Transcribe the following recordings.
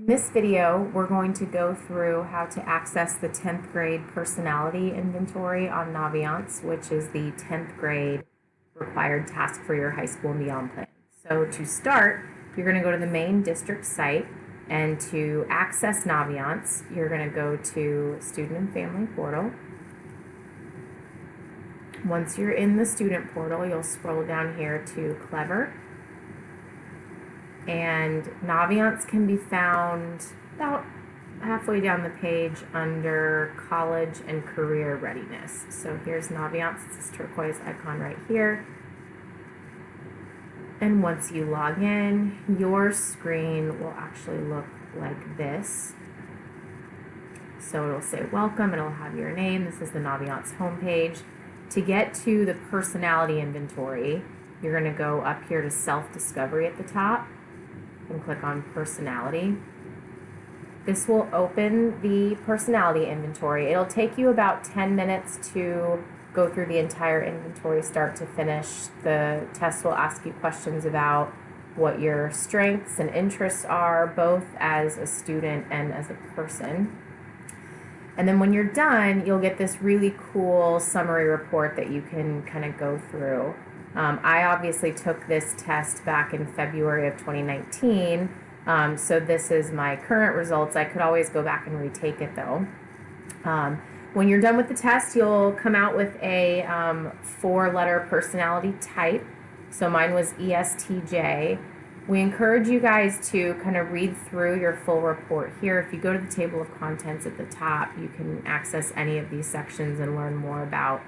In this video, we're going to go through how to access the 10th grade personality inventory on Naviance, which is the 10th grade required task for your high school and beyond plan. So to start, you're going to go to the main district site, and to access Naviance, you're going to go to Student and Family Portal. Once you're in the student portal, you'll scroll down here to Clever. And Naviance can be found about halfway down the page under College and Career Readiness. So here's Naviance, it's this turquoise icon right here. And once you log in, your screen will actually look like this. So it'll say welcome, it'll have your name. This is the Naviance homepage. To get to the personality inventory, you're going to go up here to self-discovery at the top and click on personality. This will open the personality inventory. It'll take you about 10 minutes to go through the entire inventory start to finish. The test will ask you questions about what your strengths and interests are, both as a student and as a person. And then when you're done, you'll get this really cool summary report that you can kind of go through. I obviously took this test back in February of 2019, so this is my current results. I could always go back and retake it though. When you're done with the test, you'll come out with a 4-letter personality type. So mine was ESTJ. We encourage you guys to kind of read through your full report here. If you go to the table of contents at the top, you can access any of these sections and learn more about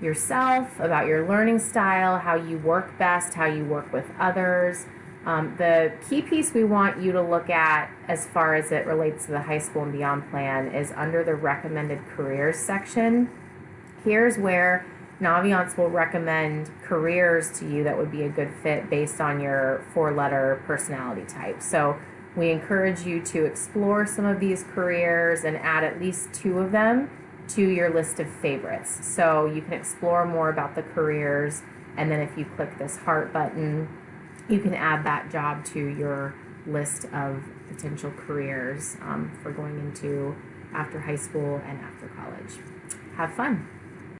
yourself, about your learning style, how you work best, how you work with others. The key piece we want you to look at as far as it relates to the high school and beyond plan is under the recommended careers section. Here's where Naviance will recommend careers to you that would be a good fit based on your 4-letter personality type. So we encourage you to explore some of these careers and add at least 2 of them to your list of favorites. So you can explore more about the careers, and then if you click this heart button, you can add that job to your list of potential careers for going into after high school and after college. Have fun.